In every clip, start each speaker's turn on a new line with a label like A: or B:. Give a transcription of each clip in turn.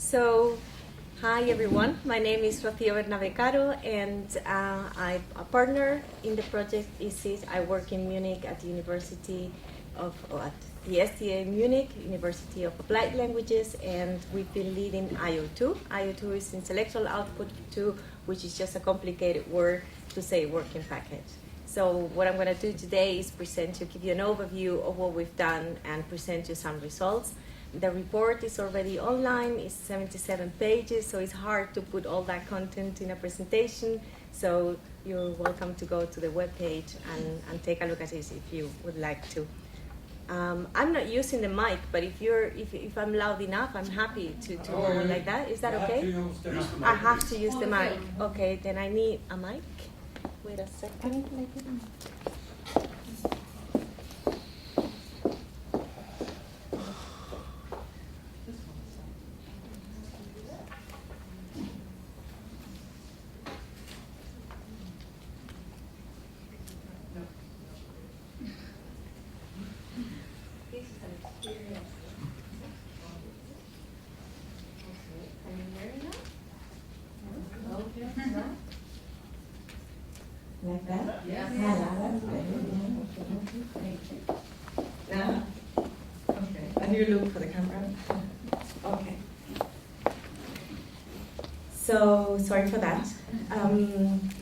A: So, hi everyone. My name is Rocío Bernabe and I'm a partner in the project EASIT. I work in Munich at the at the STA Munich, University of Applied Languages, and we've been leading IO2. IO2 is Intellectual Output 2, which is just a complicated word to say working package. So what I'm going to do today is give you an overview of what we've done and present you some results. The report is already online, it's 77 pages, so it's hard to put all that content in a presentation. So you're welcome to go to the webpage and take a look at it if you would like to. I'm not using the mic, but if I'm loud enough, I'm happy to go like that. Is that okay? I have to use the mic. Okay, then I need a mic. Wait a second. Like that?
B: Yes.
A: Now? Okay. And you look for the camera? Okay. So, sorry for that.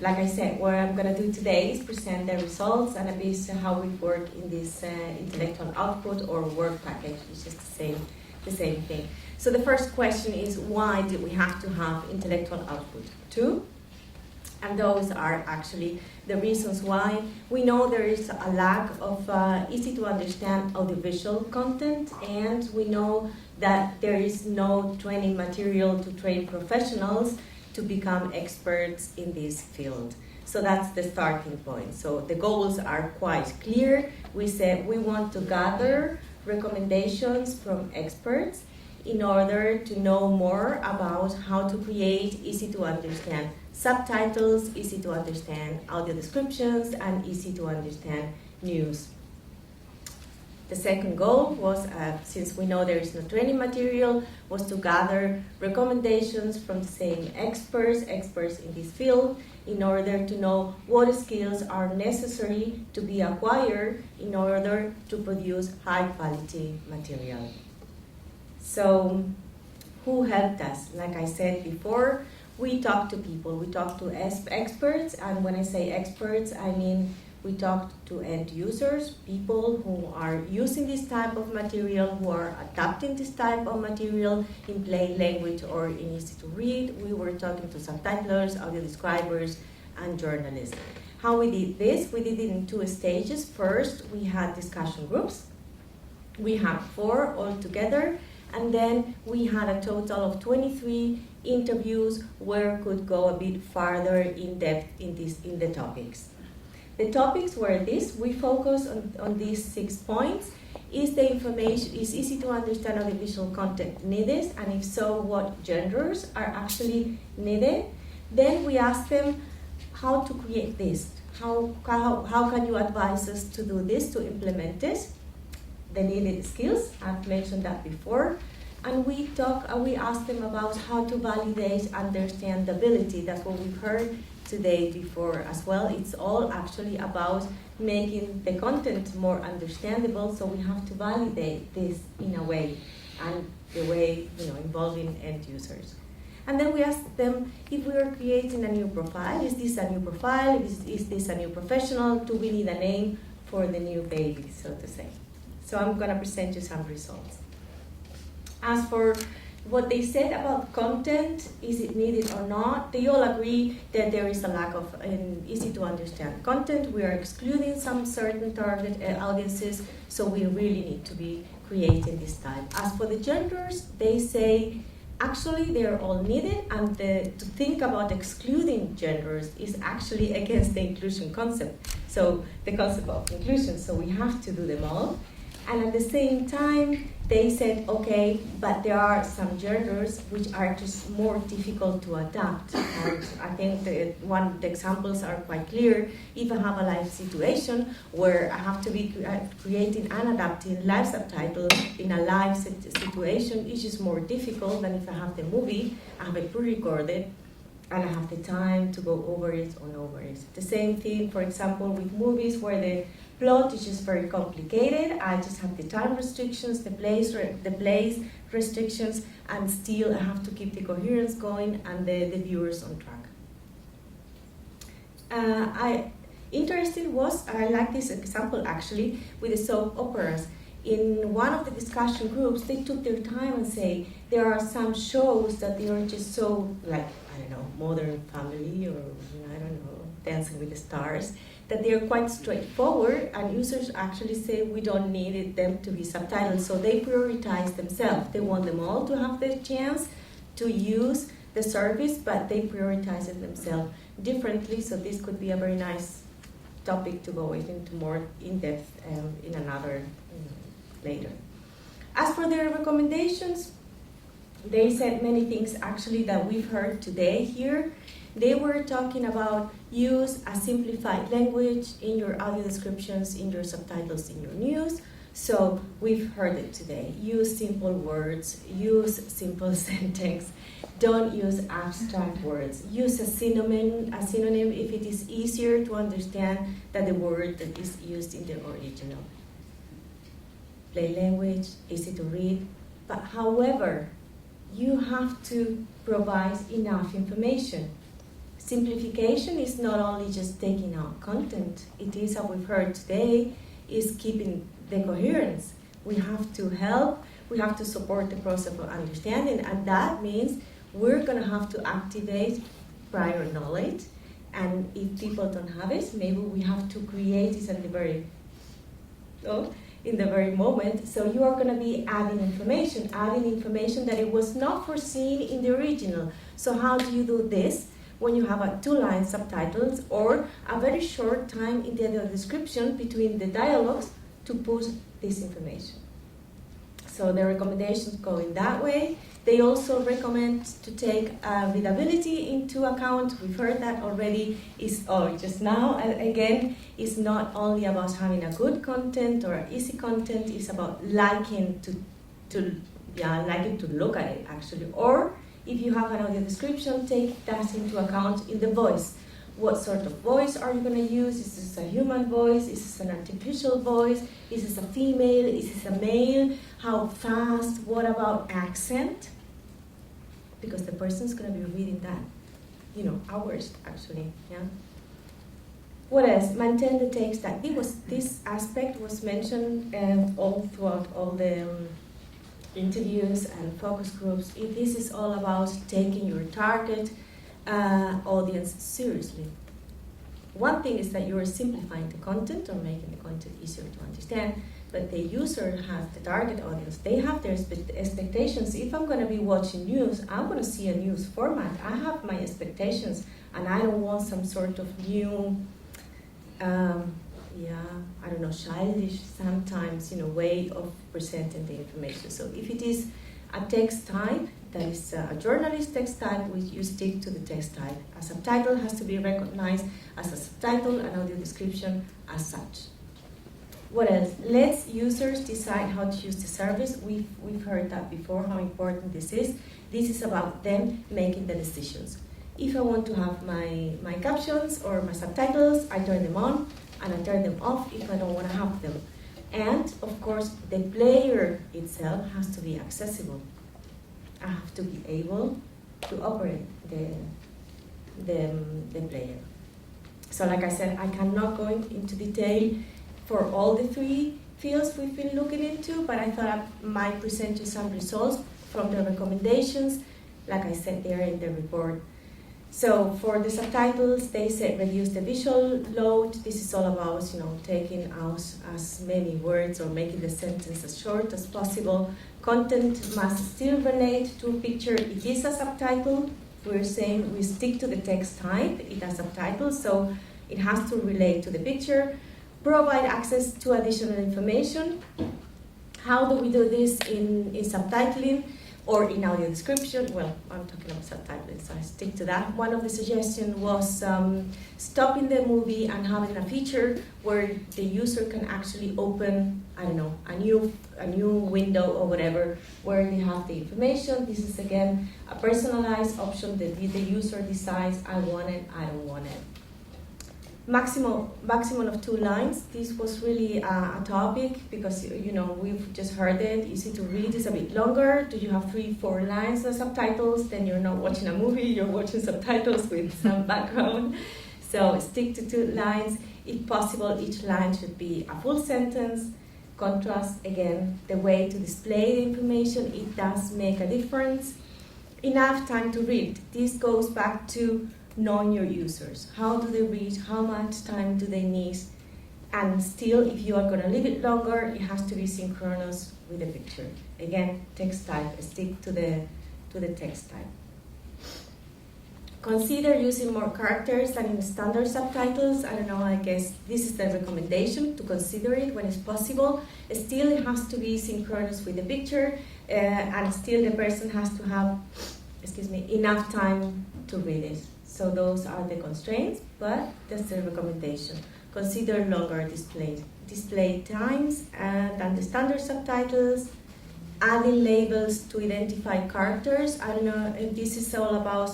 A: Like I said, what I'm going to do today is present the results and a bit how we work in this intellectual output or work package, which is the same thing. So the first question is, why do we have to have intellectual output 2? And those are actually the reasons why. We know there is a lack of easy to understand audiovisual content, and we know that there is no training material to train professionals to become experts in this field. So that's the starting point. So the goals are quite clear. We said we want to gather recommendations from experts in order to know more about how to create easy to understand subtitles, easy to understand audio descriptions, and easy to understand news. The second goal was, since we know there is no training material, was to gather recommendations from the same experts in this field, in order to know what skills are necessary to be acquired in order to produce high quality material. So, who helped us? Like I said before, we talked to people, we talked to experts, and when I say experts, I mean we talked to end users, people who are using this type of material, who are adapting this type of material in plain language or in easy to read. We were talking to subtitlers, audio describers, and journalists. How we did this? We did it in 2 stages. First, we had discussion groups. We had 4 altogether. And then we had a total of 23 interviews where we could go a bit farther in depth in the topics. The topics were this. We focus on these 6 points. Is the information easy to understand audiovisual content needed? And if so, what genres are actually needed? Then we asked them how to create this. How can you advise us to do this, to implement this? The needed skills, I've mentioned that before, and we asked them about how to validate understandability. That's what we've heard today before as well. It's all actually about making the content more understandable, so we have to validate this in a way, and the way, involving end users. And then we asked them if we are creating a new profile. Is this a new profile? Is this a new professional? Do we need a name for the new baby, so to say? So I'm going to present you some results. As for what they said about content, is it needed or not, they all agree that there is a lack of easy to understand content. We are excluding some certain target audiences, so we really need to be creating this type. As for the genders, they say actually they are all needed, and to think about excluding genders is actually against the inclusion concept. So the concept of inclusion, so we have to do them all. And at the same time, they said, okay, but there are some genders which are just more difficult to adapt. And I think one of the examples are quite clear. If I have a live situation where I have to be creating and adapting live subtitles in a live situation, it's just more difficult than if I have the movie, I have it pre-recorded, and I have the time to go over it and over it. The same thing, for example, with movies where the plot is just very complicated. I just have the time restrictions, the place restrictions, and still I have to keep the coherence going and the viewers on track. I like this example actually with the soap operas. In one of the discussion groups, they took their time and say there are some shows that they are just so, like, I don't know, Modern Family, or I don't know, Dancing with the Stars, that they are quite straightforward, and users actually say we don't need them to be subtitled, so they prioritize themselves. They want them all to have the chance to use the service, but they prioritize it themselves differently, so this could be a very nice topic to go into more in-depth in another later. As for their recommendations, they said many things actually that we've heard today here. They were talking about use a simplified language in your audio descriptions, in your subtitles, in your news. So we've heard it today. Use simple words, use simple sentence. Don't use abstract words. Use a synonym if it is easier to understand than the word that is used in the original. Plain language, easy to read, but however, you have to provide enough information. Simplification is not only just taking out content, it is, as we've heard today, is keeping the coherence. We have to help, we have to support the process of understanding, and that means we're going to have to activate prior knowledge, and if people don't have it, maybe we have to create it at the very, in the very moment. So you are going to be adding information that it was not foreseen in the original. So how do you do this? When you have a 2-line subtitles or a very short time in the description between the dialogues to put this information. So the recommendations go in that way. They also recommend to take readability into account. We've heard that already. Just now, again, it's not only about having a good content or easy content. It's about liking to look at it actually. Or if you have an audio description, take that into account in the voice. What sort of voice are you going to use? Is this a human voice? Is this an artificial voice? Is this a female? Is this a male? How fast? What about accent? Because the person's going to be reading that, hours actually, yeah. What else? Maintain the text. This aspect was mentioned all throughout all the interviews and focus groups. This is all about taking your target audience seriously. One thing is that you are simplifying the content or making the content easier to understand, but the user has the target audience. They have their expectations. If I'm going to be watching news, I'm going to see a news format. I have my expectations, and I don't want some sort of new, childish sometimes, way of presenting the information. So if it is a text type, that is a journalist text type, you stick to the text type. A subtitle has to be recognized as a subtitle, an audio description as such. What else? Let users decide how to use the service. We've heard that before, how important this is. This is about them making the decisions. If I want to have my captions or my subtitles, I turn them on, and I turn them off if I don't want to have them. And, of course, the player itself has to be accessible. I have to be able to operate the player. So like I said, I cannot go into detail for all the 3 fields we've been looking into, but I thought I might present you some results from the recommendations. Like I said, they are in the report. So for the subtitles, they said reduce the visual load. This is all about, taking out as many words or making the sentence as short as possible. Content must still relate to a picture. It is a subtitle. We're saying we stick to the text type. It has subtitles, so it has to relate to the picture. Provide access to additional information. How do we do this in subtitling or in audio description? Well, I'm talking about subtitling, so I stick to that. One of the suggestions was stopping the movie and having a feature where the user can actually open, I don't know, a new window or whatever, where they have the information. This is again a personalized option that the user decides, I want it, I don't want it. Maximum of 2 lines. This was really a topic because we've just heard it. Easy to read is a bit longer. Do you have 3-4 lines of subtitles? Then you're not watching a movie. You're watching subtitles with some background. So stick to 2 lines. If possible, each line should be a full sentence. Contrast, again, the way to display the information. It does make a difference. Enough time to read. This goes back to knowing your users. How do they read? How much time do they need? And still, if you are going to leave it longer, it has to be synchronous with the picture. Again, text type. Stick to the text type. Consider using more characters than in standard subtitles. I don't know, I guess this is the recommendation, to consider it when it's possible. Still, it has to be synchronous with the picture, and still the person has to have, enough time to read it. So those are the constraints, but that's the recommendation. Consider longer display times than the standard subtitles. Adding labels to identify characters. I don't know if this is all about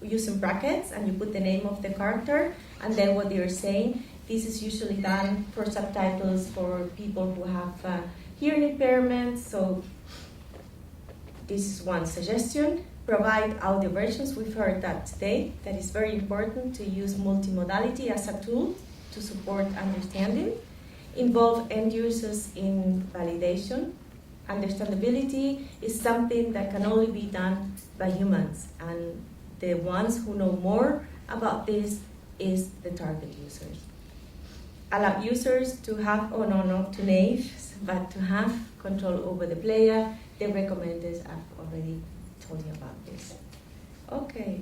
A: using brackets and you put the name of the character and then what they're saying. This is usually done for subtitles for people who have hearing impairment. So this is one suggestion. Provide audio versions. We've heard that today. That is very important, to use multimodality as a tool to support understanding. Involve end users in validation. Understandability is something that can only be done by humans, and the ones who know more about this is the target users. Allow users to have, not to naive, but to have control over the player. The recommenders, I've already told you about this. Okay.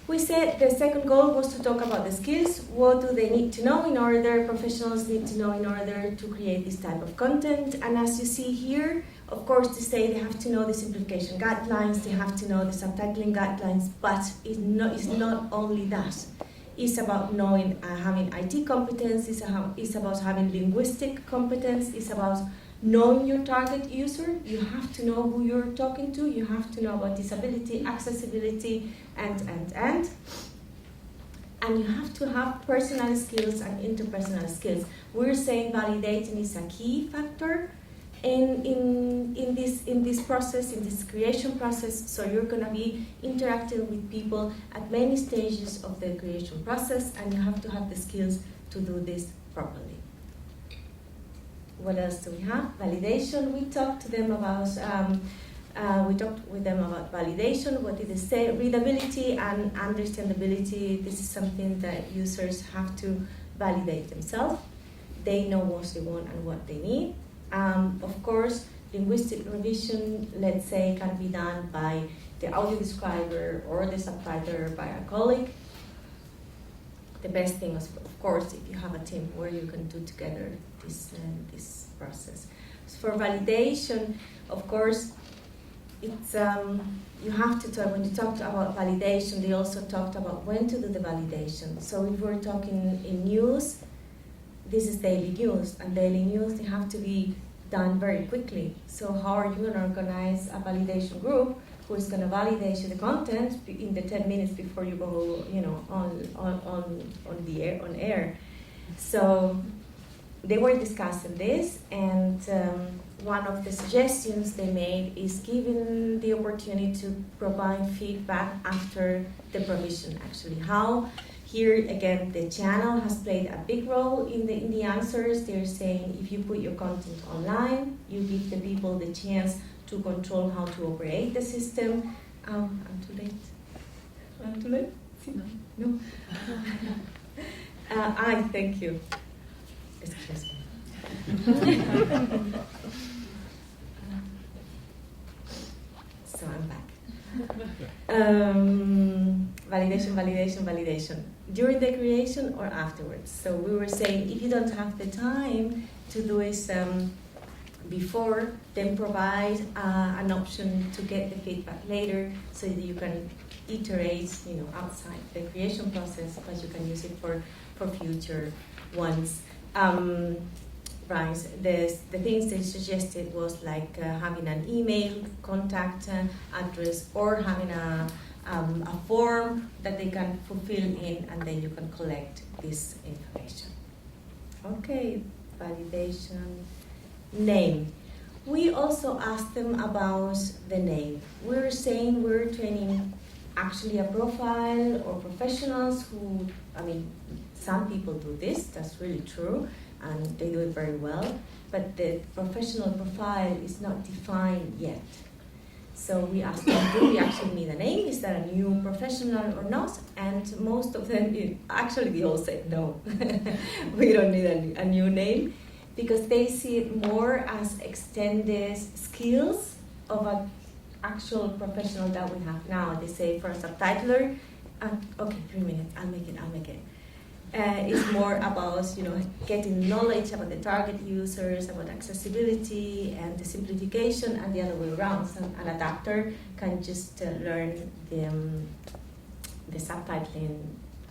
A: We said the second goal was to talk about the skills. What do they need to know professionals need to know in order to create this type of content? And as you see here, of course, they say they have to know the simplification guidelines, they have to know the subtitling guidelines, but it's not only that. It's about knowing, having IT competence, it's about having linguistic competence, it's about knowing your target user. You have to know who you're talking to, you have to know about disability, accessibility, and you have to have personal skills and interpersonal skills. We're saying validating is a key factor in this process, in this creation process. So you're going to be interacting with people at many stages of the creation process, and you have to have the skills to do this properly. What else do we have? Validation. We talked to them about. We talked with them about validation. What did they say? Readability and understandability. This is something that users have to validate themselves. They know what they want and what they need. Of course, linguistic revision, let's say, can be done by the audio describer or the subtitler by a colleague. The best thing is, of course, if you have a team where you can do together this process. So for validation, of course, it's you have to talk, when you talked about validation, they also talked about when to do the validation. So if we're talking in news, this is daily news, and daily news, they have to be done very quickly. So how are you going to organize a validation group who is going to validate the content in the 10 minutes before you go, on air? So they were discussing this, and one of the suggestions they made is giving the opportunity to provide feedback after the provision. Actually, how here again the channel has played a big role in the answers. They're saying if you put your content online, you give the people the chance to control how to operate the system. I'm too late. I'm too late. No. I thank you. Excuse me. So I'm back. Validation. During the creation or afterwards. So we were saying if you don't have the time to do it before, then provide an option to get the feedback later, so that you can iterate, outside the creation process, but you can use it for future ones. Right. The things they suggested was like having an email contact address, or having a form that they can fulfill in, and then you can collect this information. Okay, validation. Name. We also asked them about the name. We're saying we're training actually a profile or professionals who, some people do this, that's really true, and they do it very well, but the professional profile is not defined yet. So we asked them, do we actually need a name? Is that a new professional or not? And most of them, actually they all said no. We don't need a new name, because they see it more as extended skills of an actual professional that we have now. They say for a subtitler, okay, 3 minutes, I'll make it. It's more about getting knowledge about the target users, about accessibility and the simplification, and the other way around. So an adapter can just learn the subtitling,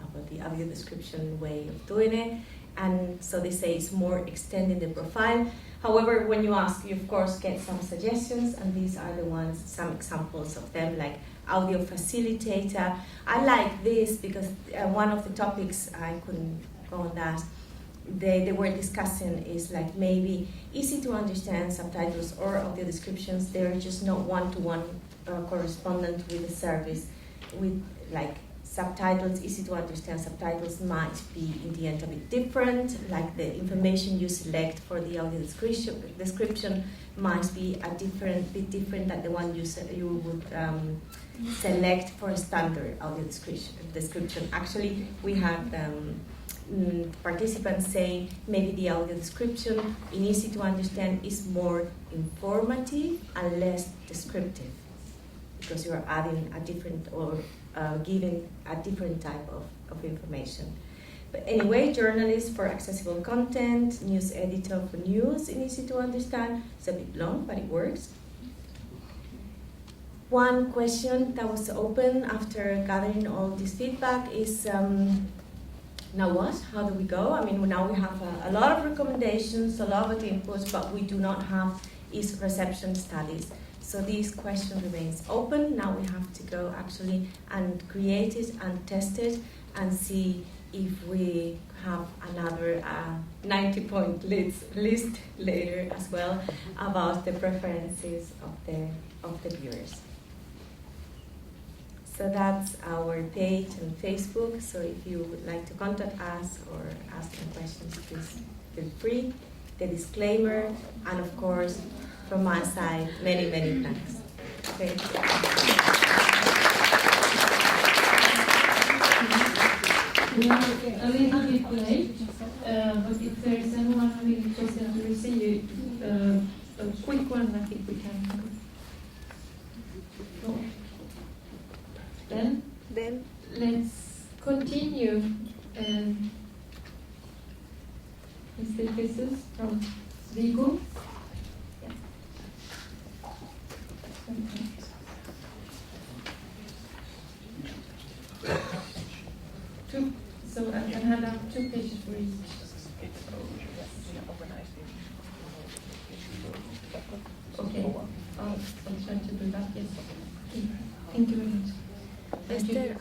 A: about the audio description way of doing it, and so they say it's more extending the profile. However, when you ask, you of course get some suggestions, and these are the ones, some examples of them, like audio facilitator. I like this because one of the topics, I couldn't go on that, they were discussing is like maybe easy to understand subtitles or audio descriptions. They're just not one-to-one correspondent with the service. With like subtitles, easy to understand subtitles might be in the end a bit different, like the information you select for the audio description might be bit different than the one you would select for a standard audio description. Actually, we have participants saying maybe the audio description in easy to understand is more informative and less descriptive, because you are adding a different or giving a different type of information. But anyway, journalist for accessible content, news editor for news in easy to understand. It's a bit long, but it works. One question that was open after gathering all this feedback is, now what? How do we go? Now we have a lot of recommendations, a lot of inputs, but we do not have is reception studies. So this question remains open. Now we have to go actually and create it and test it and see if we have another 90-point list later as well about the preferences of the viewers. So that's our page on Facebook. So if you would like to contact us or ask any questions, please feel free. The disclaimer, and of course, from my side, many, many thanks. Thank you.
B: We are a little bit late, but if there is anyone who is interested to receive a quick one, I think we can go. Then let's continue. Mr. Jesus from Vigo. So I can hand out 2 pages for each. Okay, I'll try to do that, yes. Okay. Thank you very much.
A: Esther,